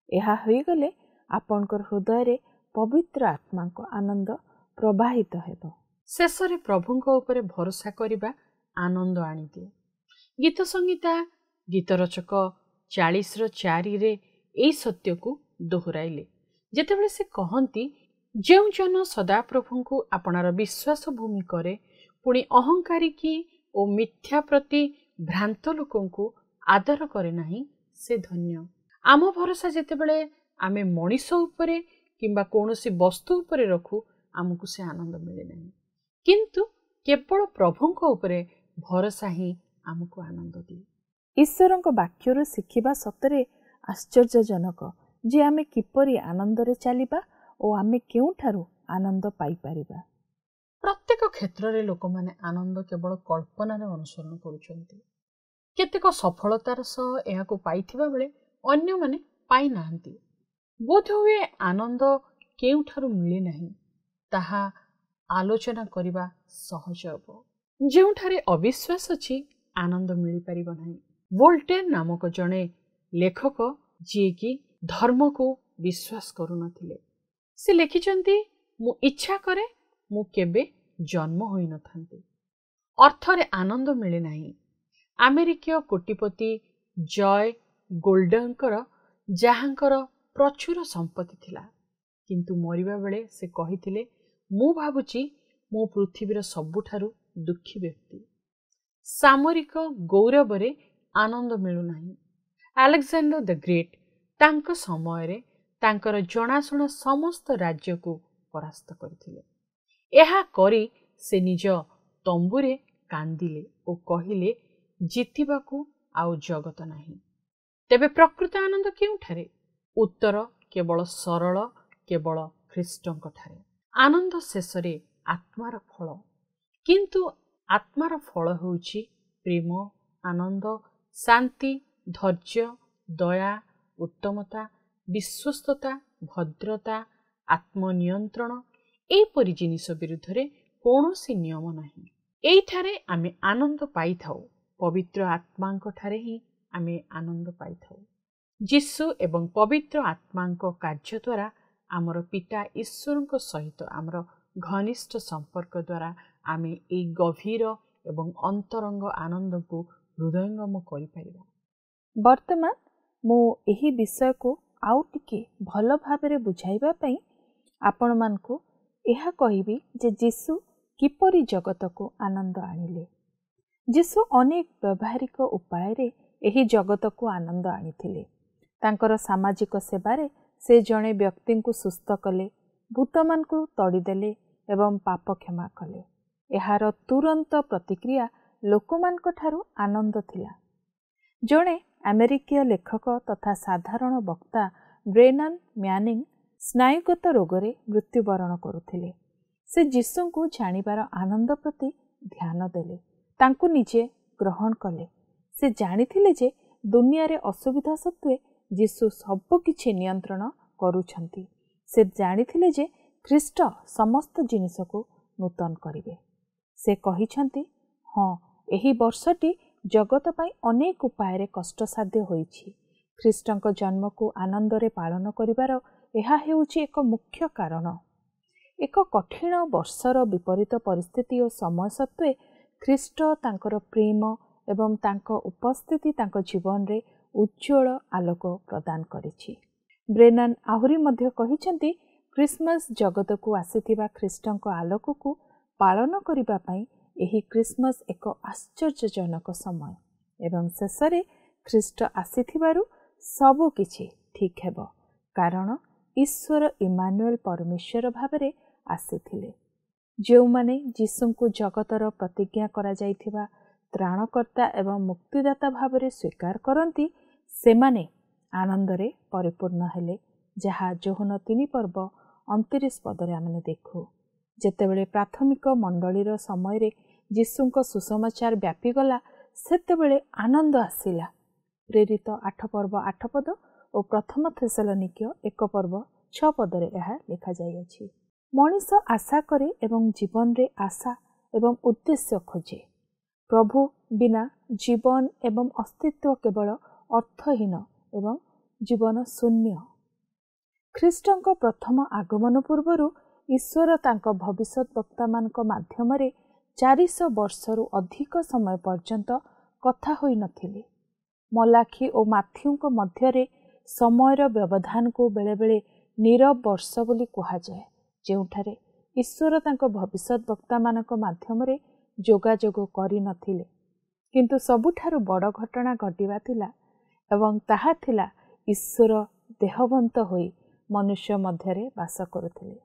ଏହା ହୋଇଗଲେ ଆପଣଙ୍କର ହୃଦୟରେ ପବିତ୍ର ଆତ୍ମାଙ୍କ ଆନନ୍ଦ ପ୍ରବାହିତ ହେବ। ଶେଷରେ ପ୍ରଭୁଙ୍କ ଉପରେ ଭରସା କରିବା ଆନନ୍ଦ ଆଣିଦିଏ। ଗୀତ ସଂହିତା ଗୀତରଚକ 40:4 ଏହି ସତ୍ୟକୁ ଦୋହରାଇଲେ, ଯେତେବେଳେ ସେ କହନ୍ତି, ଯେଉଁ ଜନ ସଦାପ୍ରଭୁଙ୍କୁ ଆପଣାର ବିଶ୍ୱାସ ଭୂମି କରେ, ପୁଣି ଅହଙ୍କାରୀକି ଓ ମିଥ୍ୟା ପ୍ରତି ଭ୍ରାନ୍ତ ଲୋକଙ୍କୁ ଆଦର କରେ ନାହିଁ, ସେ ଧନ୍ୟ। ଆମ ଭରସା ଯେତେବେଳେ ଆମେ ମଣିଷ ଉପରେ କିମ୍ବା କୌଣସି ବସ୍ତୁ ଉପରେ ରଖୁ, ଆମକୁ ସେ ଆନନ୍ଦ ମିଳେ ନାହିଁ। କିନ୍ତୁ କେବଳ ପ୍ରଭୁଙ୍କ ଉପରେ ଭରସା ହିଁ ଆମକୁ ଆନନ୍ଦ ଦିଏ। ଈଶ୍ୱରଙ୍କ ବାକ୍ୟରୁ ଶିଖିବା ସତରେ ଆଶ୍ଚର୍ଯ୍ୟଜନକ ଯେ ଆମେ କିପରି ଆନନ୍ଦରେ ଚାଲିବା ଓ ଆମେ କେଉଁଠାରୁ ଆନନ୍ଦ ପାଇପାରିବା। ପ୍ରତ୍ୟେକ କ୍ଷେତ୍ରରେ ଲୋକମାନେ ଆନନ୍ଦ କେବଳ କଳ୍ପନାରେ ଅନୁସରଣ କରୁଛନ୍ତି। କେତେକ ସଫଳତାର ସହ ଏହାକୁ ପାଇଥିବା ବେଳେ ଅନ୍ୟମାନେ ପାଇନାହାନ୍ତି। ବୋଧହୁଏ ଆନନ୍ଦ କେଉଁଠାରୁ ମିଳେ ନାହିଁ ତାହା ଆଲୋଚନା କରିବା ସହଜ ହେବ। ଯେଉଁଠାରେ ଅବିଶ୍ୱାସ ଅଛି, ଆନନ୍ଦ ମିଳିପାରିବ ନାହିଁ। ଭୋଲ୍ଟେର୍ ନାମକ ଜଣେ ଲେଖକ, ଯିଏକି ଧର୍ମକୁ ବିଶ୍ୱାସ କରୁନଥିଲେ, ସେ ଲେଖିଛନ୍ତି, ମୁଁ ଇଚ୍ଛା କରେ ମୁଁ କେବେ ଜନ୍ମ ହୋଇନଥାନ୍ତି। ଅର୍ଥରେ ଆନନ୍ଦ ମିଳେ ନାହିଁ। ଆମେରିକୀୟ କୋଟିପତି ଜୟ ଗୋଲ୍ଡଙ୍କର, ଯାହାଙ୍କର ପ୍ରଚୁର ସମ୍ପତ୍ତି ଥିଲା, କିନ୍ତୁ ମରିବା ବେଳେ ସେ କହିଥିଲେ, ମୁଁ ଭାବୁଛି ମୁଁ ପୃଥିବୀର ସବୁଠାରୁ ଦୁଃଖୀ ବ୍ୟକ୍ତି। ସାମରିକ ଗୌରବରେ ଆନନ୍ଦ ମିଳୁନାହିଁ। ଆଲେକ୍ସାଣ୍ଡର ଦ ଗ୍ରେଟ୍ ତାଙ୍କ ସମୟରେ ତାଙ୍କର ଜଣାଶୁଣା ସମସ୍ତ ରାଜ୍ୟକୁ ପରାସ୍ତ କରିଥିଲେ। ଏହା କରି ସେ ନିଜ ତମ୍ବୁରେ କାନ୍ଦିଲେ ଓ କହିଲେ, ଜିତିବାକୁ ଆଉ ଜଗତ ନାହିଁ। ତେବେ ପ୍ରକୃତ ଆନନ୍ଦ କେଉଁଠାରେ? ଉତ୍ତର କେବଳ ସରଳ, କେବଳ ଖ୍ରୀଷ୍ଟଙ୍କଠାରେ। ଆନନ୍ଦ ଶେଷରେ ଆତ୍ମାର ଫଳ, କିନ୍ତୁ ଆତ୍ମାର ଫଳ ହେଉଛି ପ୍ରେମ, ଆନନ୍ଦ, ଶାନ୍ତି, ଧୈର୍ଯ୍ୟ, ଦୟା, ଉତ୍ତମତା, ବିଶ୍ୱସ୍ତତା, ଭଦ୍ରତା, ଆତ୍ମନିୟନ୍ତ୍ରଣ। ଏହିପରି ଜିନିଷ ବିରୁଦ୍ଧରେ କୌଣସି ନିୟମ ନାହିଁ। ଏଇଠାରେ ଆମେ ଆନନ୍ଦ ପାଇଥାଉ। ପବିତ୍ର ଆତ୍ମାଙ୍କଠାରେ ହିଁ ଆମେ ଆନନ୍ଦ ପାଇଥାଉ। ଯୀଶୁ ଏବଂ ପବିତ୍ର ଆତ୍ମାଙ୍କ କାର୍ଯ୍ୟ ଦ୍ୱାରା ଆମର ପିତା ଈଶ୍ୱରଙ୍କ ସହିତ ଆମର ଘନିଷ୍ଠ ସମ୍ପର୍କ ଦ୍ୱାରା ଆମେ ଏହି ଗଭୀର ଏବଂ ଅନ୍ତରଙ୍ଗ ଆନନ୍ଦକୁ ହୃଦୟଙ୍ଗମ କରିପାରିବା। ବର୍ତ୍ତମାନ ମୁଁ ଏହି ବିଷୟକୁ ଆଉ ଟିକେ ଭଲ ଭାବରେ ବୁଝାଇବା ପାଇଁ ଆପଣମାନଙ୍କୁ ଏହା କହିବି ଯେ ଯୀଶୁ କିପରି ଜଗତକୁ ଆନନ୍ଦ ଆଣିଲେ। ଯୀଶୁ ଅନେକ ବ୍ୟବହାରିକ ଉପାୟରେ ଏହି ଜଗତକୁ ଆନନ୍ଦ ଆଣିଥିଲେ। ତାଙ୍କର ସାମାଜିକ ସେବାରେ ସେ ଜଣେ ବ୍ୟକ୍ତିଙ୍କୁ ସୁସ୍ଥ କଲେ, ଭୂତମାନଙ୍କୁ ତଡ଼ିଦେଲେ ଏବଂ ପାପ କ୍ଷମା କଲେ। ଏହାର ତୁରନ୍ତ ପ୍ରତିକ୍ରିୟା ଲୋକମାନଙ୍କ ଠାରୁ ଆନନ୍ଦ ଥିଲା। ଜଣେ ଆମେରିକୀୟ ଲେଖକ ତଥା ସାଧାରଣ ବକ୍ତା ବ୍ରେନାନ୍ ମ୍ୟାନିଂ ସ୍ନାୟୁଗତ ରୋଗରେ ମୃତ୍ୟୁବରଣ କରୁଥିଲେ। ସେ ଯୀଶୁଙ୍କୁ ଜାଣିବାର ଆନନ୍ଦ ପ୍ରତି ଧ୍ୟାନ ଦେଲେ, ତାଙ୍କୁ ନିଜେ ଗ୍ରହଣ କଲେ। ସେ ଜାଣିଥିଲେ ଯେ ଦୁନିଆରେ ଅସୁବିଧା ସତ୍ତ୍ୱେ ଯୀଶୁ ସବୁକିଛି ନିୟନ୍ତ୍ରଣ କରୁଛନ୍ତି। ସେ ଜାଣିଥିଲେ ଯେ ଖ୍ରୀଷ୍ଟ ସମସ୍ତ ଜିନିଷକୁ ନୂତନ କରିବେ। ସେ କହିଛନ୍ତି, ହଁ, ଏହି ବର୍ଷଟି ଜଗତ ପାଇଁ ଅନେକ ଉପାୟରେ କଷ୍ଟସାଧ୍ୟ ହୋଇଛି। ଖ୍ରୀଷ୍ଟଙ୍କ ଜନ୍ମକୁ ଆନନ୍ଦରେ ପାଳନ କରିବାର ଏହା ହେଉଛି ଏକ ମୁଖ୍ୟ କାରଣ। ଏକ କଠିନ ବର୍ଷର ବିପରୀତ ପରିସ୍ଥିତି ଓ ସମୟ ସତ୍ତ୍ୱେ ଖ୍ରୀଷ୍ଟ ତାଙ୍କର ପ୍ରେମ ଏବଂ ତାଙ୍କ ଉପସ୍ଥିତି ତାଙ୍କ ଜୀବନରେ ଉଜ୍ଜ୍ୱଳ ଆଲୋକ ପ୍ରଦାନ କରିଛି। ବ୍ରେନାନ ଆହୁରି ମଧ୍ୟ କହିଛନ୍ତି, ଖ୍ରୀଷ୍ଟମାସ ଜଗତକୁ ଆସିଥିବା ଖ୍ରୀଷ୍ଟଙ୍କ ଆଲୋକକୁ ପାଳନ କରିବା ପାଇଁ ଏହି ଖ୍ରୀଷ୍ଟମାସ ଏକ ଆଶ୍ଚର୍ଯ୍ୟଜନକ ସମୟ ଏବଂ ଶେଷରେ ଖ୍ରୀଷ୍ଟ ଆସିଥିବାରୁ ସବୁ କିଛି ଠିକ୍ ହେବ, କାରଣ ଈଶ୍ୱର ଇମାନୁଏଲ ପରମେଶ୍ୱର ଭାବରେ ଆସିଥିଲେ। ଯେଉଁମାନେ ଯୀଶୁଙ୍କୁ ଜଗତର ପ୍ରତିଜ୍ଞା କରାଯାଇଥିବା ତ୍ରାଣକର୍ତ୍ତା ଏବଂ ମୁକ୍ତିଦାତା ଭାବରେ ସ୍ୱୀକାର କରନ୍ତି, ସେମାନେ ଆନନ୍ଦରେ ପରିପୂର୍ଣ୍ଣ ହେଲେ, ଯାହା ଯୋହନ 3:29 ପଦରେ ଆମେ ଦେଖୁ। ଯେତେବେଳେ ପ୍ରାଥମିକ ମଣ୍ଡଳୀର ସମୟରେ ଯୀଶୁଙ୍କ ସୁସମାଚାର ବ୍ୟାପିଗଲା, ସେତେବେଳେ ଆନନ୍ଦ ଆସିଲା। ପ୍ରେରିତ 8:8 ଓ ପ୍ରଥମ ଥେସଲୋନିକୀୟ 1:6 ଏହା ଲେଖାଯାଇଅଛି। ମଣିଷ ଆଶା କରେ ଏବଂ ଜୀବନରେ ଆଶା ଏବଂ ଉଦ୍ଦେଶ୍ୟ ଖୋଜେ। ପ୍ରଭୁ ବିନା ଜୀବନ ଏବଂ ଅସ୍ତିତ୍ୱ କେବଳ ଅର୍ଥହୀନ ଏବଂ ଜୀବନ ଶୂନ୍ୟ। ଖ୍ରୀଷ୍ଟଙ୍କ ପ୍ରଥମ ଆଗମନ ପୂର୍ବରୁ ଈଶ୍ୱର ତାଙ୍କ ଭବିଷ୍ୟତ ବକ୍ତାମାନଙ୍କ ମାଧ୍ୟମରେ 400 ବର୍ଷରୁ ଅଧିକ ସମୟ ପର୍ଯ୍ୟନ୍ତ କଥା ହୋଇନଥିଲେ। ମଲାଖି ଓ ମାଥ୍ୟୁଙ୍କ ମଧ୍ୟରେ ସମୟର ବ୍ୟବଧାନକୁ ବେଳେବେଳେ ନୀରବ ବର୍ଷ ବୋଲି କୁହାଯାଏ, ଯେଉଁଠାରେ ଈଶ୍ୱର ତାଙ୍କ ଭବିଷ୍ୟତ ବକ୍ତାମାନଙ୍କ ମାଧ୍ୟମରେ ଯୋଗାଯୋଗ କରିନଥିଲେ। କିନ୍ତୁ ସବୁଠାରୁ ବଡ଼ ଘଟଣା ଘଟିବା ଥିଲା ଏବଂ ତାହା ଥିଲା ଈଶ୍ୱର ଦେହବନ୍ତ ହୋଇ ମନୁଷ୍ୟ ମଧ୍ୟରେ ବାସ କରୁଥିଲେ।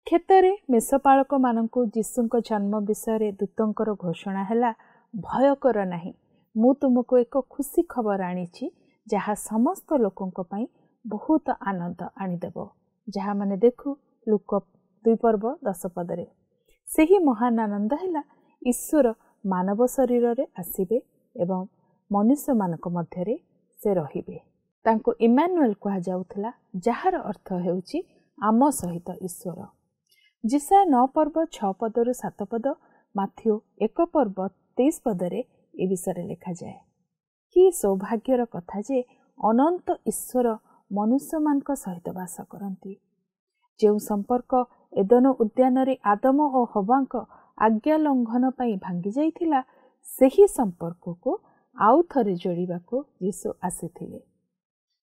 କ୍ଷେତରେ ମେଷପାଳକମାନଙ୍କୁ ଯୀଶୁଙ୍କ ଜନ୍ମ ବିଷୟରେ ଦୂତଙ୍କର ଘୋଷଣା ହେଲା, ଭୟ କର ନାହିଁ, ମୁଁ ତୁମକୁ ଏକ ଖୁସି ଖବର ଆଣିଛି, ଯାହା ସମସ୍ତ ଲୋକଙ୍କ ପାଇଁ ବହୁତ ଆନନ୍ଦ ଆଣିଦେବ। ଯାହା ମାନେ ଦେଖୁ ଲୁକ 2:10। ସେହି ମହାନ ଆନନ୍ଦ ହେଲା ଈଶ୍ୱର ମାନବ ଶରୀରରେ ଆସିବେ ଏବଂ ମନୁଷ୍ୟମାନଙ୍କ ମଧ୍ୟରେ ସେ ରହିବେ। ତାଙ୍କୁ ଇମାନୁଏଲ କୁହାଯାଉଥିଲା, ଯାହାର ଅର୍ଥ ହେଉଛି ଆମ ସହିତ ଈଶ୍ୱର। ଯିଶାୟା 9:6-7, ମାଥ୍ୟୁ 1:23 ଏ ବିଷୟରେ ଲେଖାଯାଏ। କି ସୌଭାଗ୍ୟର କଥା ଯେ ଅନନ୍ତ ଈଶ୍ୱର ମନୁଷ୍ୟମାନଙ୍କ ସହିତ ବାସ କରନ୍ତି। ଯେଉଁ ସମ୍ପର୍କ ଏଦନ ଉଦ୍ୟାନରେ ଆଦମ ଓ ହବାଙ୍କ ଆଜ୍ଞା ଲଙ୍ଘନ ପାଇଁ ଭାଙ୍ଗି ଯାଇଥିଲା, ସେହି ସମ୍ପର୍କକୁ ଆଉ ଥରେ ଯୋଡ଼ିବାକୁ ଯୀଶୁ ଆସିଥିଲେ।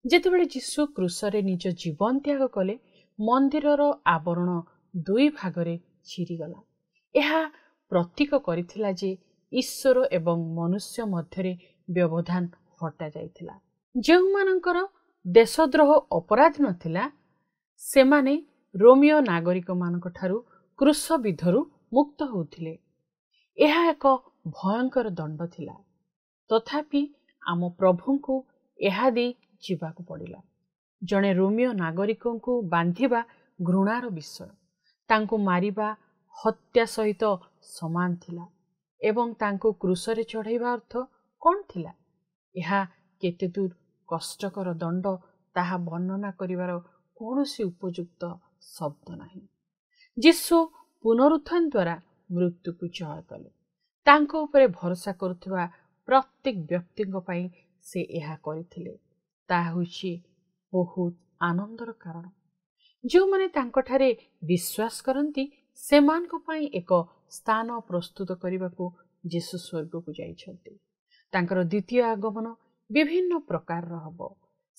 ଯେତେବେଳେ ଯୀଶୁ କ୍ରୁଶରେ ନିଜ ଜୀବନ ତ୍ୟାଗ କଲେ, ମନ୍ଦିରର ଆବରଣ 2 ଭାଗରେ ଚିରିଗଲା। ଏହା ପ୍ରତୀକ କରିଥିଲା ଯେ ଈଶ୍ୱର ଏବଂ ମନୁଷ୍ୟ ମଧ୍ୟରେ ବ୍ୟବଧାନ ହଟାଯାଇଥିଲା। ଯେଉଁମାନଙ୍କର ଦେଶଦ୍ରୋହ ଅପରାଧ ନଥିଲା, ସେମାନେ ରୋମିଓ ନାଗରିକମାନଙ୍କ ଠାରୁ କ୍ରୁଶବିଦ୍ଧରୁ ମୁକ୍ତ ହେଉଥିଲେ। ଏହା ଏକ ଭୟଙ୍କର ଦଣ୍ଡ ଥିଲା। ତଥାପି ଆମ ପ୍ରଭୁଙ୍କୁ ଏହା ଦେଇ ଯିବାକୁ ପଡ଼ିଲା। ଜଣେ ରୋମିଓ ନାଗରିକଙ୍କୁ ବାନ୍ଧିବା ଘୃଣାର ବିଷୟ। ତାଙ୍କୁ ମାରିବା ହତ୍ୟା ସହିତ ସମାନ ଥିଲା ଏବଂ ତାଙ୍କୁ କ୍ରୁଶରେ ଚଢ଼ାଇବା ଅର୍ଥ କ'ଣ ଥିଲା? ଏହା କେତେଦୂର କଷ୍ଟକର ଦଣ୍ଡ ତାହା ବର୍ଣ୍ଣନା କରିବାର କୌଣସି ଉପଯୁକ୍ତ ଶବ୍ଦ ନାହିଁ। ଯୀଶୁ ପୁନରୁତ୍ଥାନ ଦ୍ୱାରା ମୃତ୍ୟୁକୁ ଜୟ କଲେ। ତାଙ୍କ ଉପରେ ଭରସା କରୁଥିବା ପ୍ରତ୍ୟେକ ବ୍ୟକ୍ତିଙ୍କ ପାଇଁ ସେ ଏହା କରିଥିଲେ। ତାହା ହେଉଛି ବହୁତ ଆନନ୍ଦର କାରଣ। ଯେଉଁମାନେ ତାଙ୍କଠାରେ ବିଶ୍ୱାସ କରନ୍ତି, ସେମାନଙ୍କ ପାଇଁ ଏକ ସ୍ଥାନ ପ୍ରସ୍ତୁତ କରିବାକୁ ଯୀଶୁ ସ୍ୱର୍ଗକୁ ଯାଇଛନ୍ତି। ତାଙ୍କର ଦ୍ୱିତୀୟ ଆଗମନ ବିଭିନ୍ନ ପ୍ରକାରର ହେବ।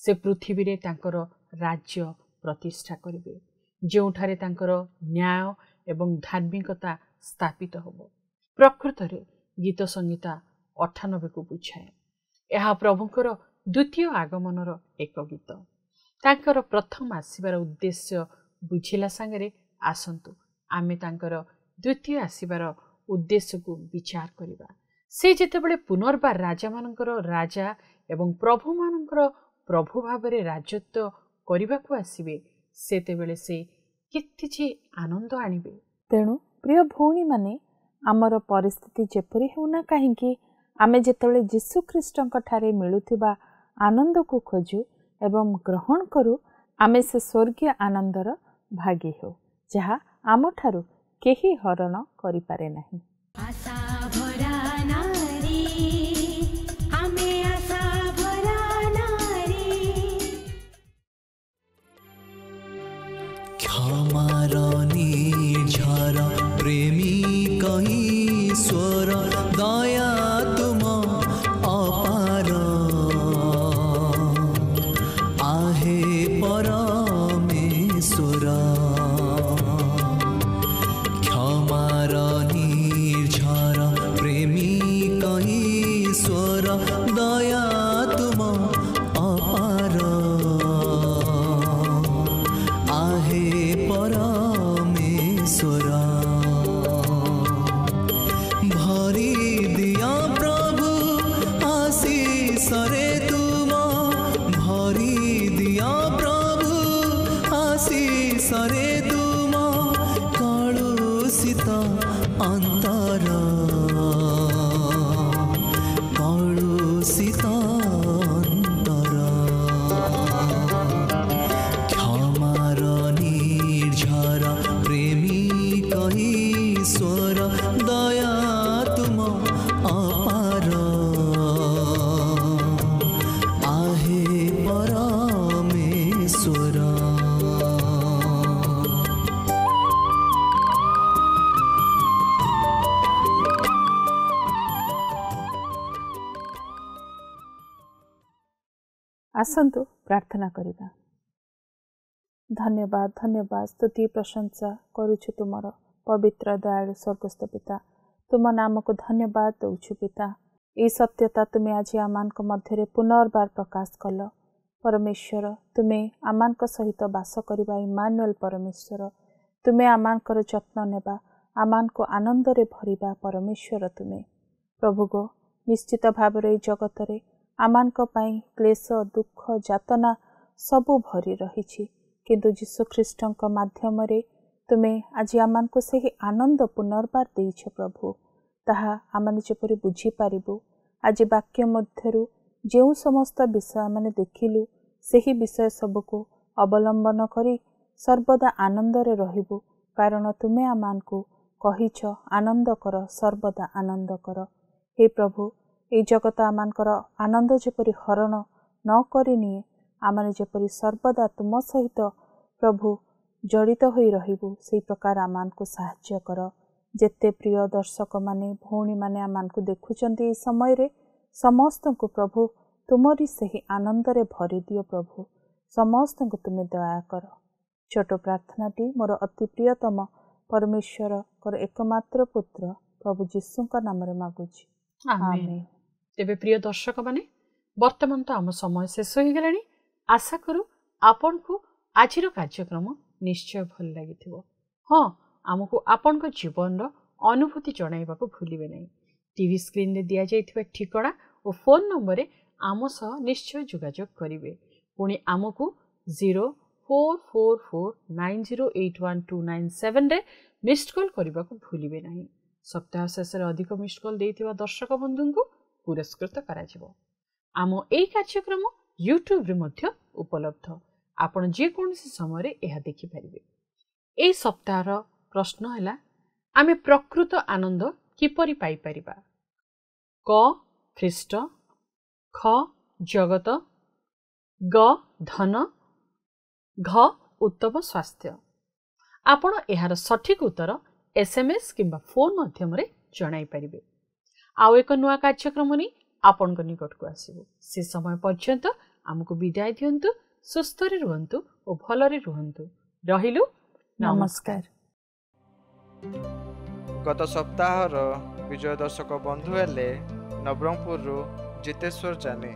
ସେ ପୃଥିବୀରେ ତାଙ୍କର ରାଜ୍ୟ ପ୍ରତିଷ୍ଠା କରିବେ, ଯେଉଁଠାରେ ତାଙ୍କର ନ୍ୟାୟ ଏବଂ ଧାର୍ମିକତା ସ୍ଥାପିତ ହେବ। ପ୍ରକୃତରେ ଗୀତ ସଂହିତା 98କୁ ବୁଝାଏ। ଏହା ପ୍ରଭୁଙ୍କର ଦ୍ୱିତୀୟ ଆଗମନର ଏକ ଗୀତ। ତାଙ୍କର ପ୍ରଥମ ଆସିବାର ଉଦ୍ଦେଶ୍ୟ ବୁଝିଲା ସାଙ୍ଗରେ ଆସନ୍ତୁ ଆମେ ତାଙ୍କର ଦ୍ୱିତୀୟ ଆସିବାର ଉଦ୍ଦେଶ୍ୟକୁ ବିଚାର କରିବା। ସେ ଯେତେବେଳେ ପୁନର୍ବାର ରାଜାମାନଙ୍କର ରାଜା ଏବଂ ପ୍ରଭୁମାନଙ୍କର ପ୍ରଭୁ ଭାବରେ ରାଜତ୍ୱ କରିବାକୁ ଆସିବେ, ସେତେବେଳେ ସେ କେତେ ଯେ ଆନନ୍ଦ ଆଣିବେ। ତେଣୁ ପ୍ରିୟ ଭଉଣୀମାନେ, ଆମର ପରିସ୍ଥିତି ଯେପରି ହେଉନା କାହିଁକି, ଆମେ ଯେତେବେଳେ ଯୀଶୁ ଖ୍ରୀଷ୍ଟଙ୍କ ଠାରେ ମିଳୁଥିବା ଆନନ୍ଦକୁ ଖୋଜୁ ଏବଂ ଗ୍ରହଣ କରୁ, ଆମେ ସେ ସ୍ୱର୍ଗୀୟ ଆନନ୍ଦର ଭାଗୀ ହେଉ, ଯାହା ଆମଠାରୁ କେହି ହରଣ କରିପାରେ ନାହିଁ। आशा भरा नारी, आमे आशा भरा नारी। क्षमार निर्झर प्रेमी ईश्वर दया तुम अपार आहे परमेश्वर। क्षमार निर्झर प्रेमी ईश्वर दया तुम अपार आहे परमेश्वर। भरी दिया प्रभु आशीष रे तुम, भरी दिया प्रभु आशीष रे तुम कलुषित अंतर, कलुषित अंतर। क्षमार निर्झर प्रेमी ईश्वर दया तुम अपार आहे परमेश्वर। ଆସନ୍ତୁ ପ୍ରାର୍ଥନା କରିବା। ଧନ୍ୟବାଦ ଧନ୍ୟବାଦ ସ୍ତୁତି ପ୍ରଶଂସା କରୁଛୁ ତୁମର ପବିତ୍ର ଦୟାଳୁ ସ୍ୱର୍ଗସ୍ଥ ପିତା। ତୁମ ନାମକୁ ଧନ୍ୟବାଦ ଦେଉଛୁ ପିତା। ଏହି ସତ୍ୟତା ତୁମେ ଆଜି ଆମମାନଙ୍କ ମଧ୍ୟରେ ପୁନର୍ବାର ପ୍ରକାଶ କଲ। ପରମେଶ୍ୱର, ତୁମେ ଆମମାନଙ୍କ ସହିତ ବାସ କରିବା ଇମାନୁଏଲ ପରମେଶ୍ୱର। ତୁମେ ଆମମାନଙ୍କର ଯତ୍ନ ନେବା, ଆମମାନଙ୍କୁ ଆନନ୍ଦରେ ଭରିବା ପରମେଶ୍ୱର ତୁମେ। ପ୍ରଭୁ ଗୋ, ନିଶ୍ଚିତ ଭାବରେ ଏହି ଜଗତରେ ଆମମାନଙ୍କ ପାଇଁ କ୍ଲେଶ, ଦୁଃଖ, ଯାତନା ସବୁ ଭରି ରହିଛି, କିନ୍ତୁ ଯୀଶୁଖ୍ରୀଷ୍ଟଙ୍କ ମାଧ୍ୟମରେ ତୁମେ ଆଜି ଆମମାନଙ୍କୁ ସେହି ଆନନ୍ଦ ପୁନର୍ବାର ଦେଇଛ ପ୍ରଭୁ। ତାହା ଆମେ ଯେପରି ବୁଝିପାରିବୁ, ଆଜି ବାକ୍ୟ ମଧ୍ୟରୁ ଯେଉଁ ସମସ୍ତ ବିଷୟ ଆମେ ଦେଖିଲୁ, ସେହି ବିଷୟ ସବୁକୁ ଅବଲମ୍ବନ କରି ସର୍ବଦା ଆନନ୍ଦରେ ରହିବୁ, କାରଣ ତୁମେ ଆମମାନଙ୍କୁ କହିଛ ଆନନ୍ଦ କର, ସର୍ବଦା ଆନନ୍ଦ କର। ହେ ପ୍ରଭୁ, ଏହି ଜଗତ ଆମମାନଙ୍କର ଆନନ୍ଦ ଯେପରି ହରଣ ନ କରିନିଏ, ଆମେ ଯେପରି ସର୍ବଦା ତୁମ ସହିତ ପ୍ରଭୁ ଜଡ଼ିତ ହୋଇ ରହିବୁ, ସେହି ପ୍ରକାର ଆମମାନଙ୍କୁ ସାହାଯ୍ୟ କର। ଯେତେ ପ୍ରିୟ ଦର୍ଶକମାନେ, ଭଉଣୀମାନେ ଆମମାନଙ୍କୁ ଦେଖୁଛନ୍ତି ଏହି ସମୟରେ, ସମସ୍ତଙ୍କୁ ପ୍ରଭୁ ତୁମରି ସେହି ଆନନ୍ଦରେ ଭରିଦିଅ ପ୍ରଭୁ। ସମସ୍ତଙ୍କୁ ତୁମେ ଦୟା କର। ଛୋଟ ପ୍ରାର୍ଥନାଟି ମୋର ଅତି ପ୍ରିୟତମ ପରମେଶ୍ୱରଙ୍କର ଏକମାତ୍ର ପୁତ୍ର ପ୍ରଭୁ ଯୀଶୁଙ୍କ ନାମରେ ମାଗୁଛି, ଆମେନ୍। ତେବେ ପ୍ରିୟ ଦର୍ଶକମାନେ, ବର୍ତ୍ତମାନ ତ ଆମ ସମୟ ଶେଷ ହୋଇଗଲାଣି। ଆଶା କରୁ ଆପଣଙ୍କୁ ଆଜିର କାର୍ଯ୍ୟକ୍ରମ ନିଶ୍ଚୟ ଭଲ ଲାଗିଥିବ। ହଁ, ଆମକୁ ଆପଣଙ୍କ ଜୀବନର ଅନୁଭୂତି ଜଣାଇବାକୁ ଭୁଲିବେ ନାହିଁ। ଟିଭି ସ୍କ୍ରିନ୍ରେ ଦିଆଯାଇଥିବା ଠିକଣା ଓ ଫୋନ୍ ନମ୍ବରରେ ଆମ ସହ ନିଶ୍ଚୟ ଯୋଗାଯୋଗ କରିବେ। ପୁଣି ଆମକୁ 044490812997ରେ ମିସ୍ଡ କଲ୍ କରିବାକୁ ଭୁଲିବେ ନାହିଁ। ସପ୍ତାହ ଶେଷରେ ଅଧିକ ମିସ୍ଡ କଲ୍ ଦେଇଥିବା ଦର୍ଶକ ବନ୍ଧୁଙ୍କୁ ପୁରସ୍କୃତ କରାଯିବ। ଆମ ଏହି କାର୍ଯ୍ୟକ୍ରମ ୟୁଟ୍ୟୁବରେ ମଧ୍ୟ ଉପଲବ୍ଧ। ଆପଣ ଯେକୌଣସି ସମୟରେ ଏହା ଦେଖିପାରିବେ। ଏହି ସପ୍ତାହର ପ୍ରଶ୍ନ ହେଲା, ଆମେ ପ୍ରକୃତ ଆନନ୍ଦ କିପରି ପାଇପାରିବା? କ ଖ୍ରୀଷ୍ଟ, ଖ ଜଗତ, ଗ ଧନ, ଘ ଉତ୍ତମ ସ୍ୱାସ୍ଥ୍ୟ। ଆପଣ ଏହାର ସଠିକ୍ ଉତ୍ତର SMS କିମ୍ବା ଫୋନ୍ ମାଧ୍ୟମରେ ଜଣାଇ ପାରିବେ। ଆଉ ଏକ ନୂଆ କାର୍ଯ୍ୟକ୍ରମ ନେଇ ଆପଣଙ୍କ ନିକଟକୁ ଆସିବୁ। ସେ ସମୟ ପର୍ଯ୍ୟନ୍ତ ଆମକୁ ବିଦାୟ ଦିଅନ୍ତୁ। ସୁସ୍ଥରେ ରୁହନ୍ତୁ ଓ ଭଲରେ ରୁହନ୍ତୁ। ରହିଲୁ, ନମସ୍କାର। ଗତ ସପ୍ତାହର ବିଜୟ ଦର୍ଶକ ବନ୍ଧୁ ହେଲେ ନବରଙ୍ଗପୁରରୁ ଜିତେଶ୍ୱର ଜାନି।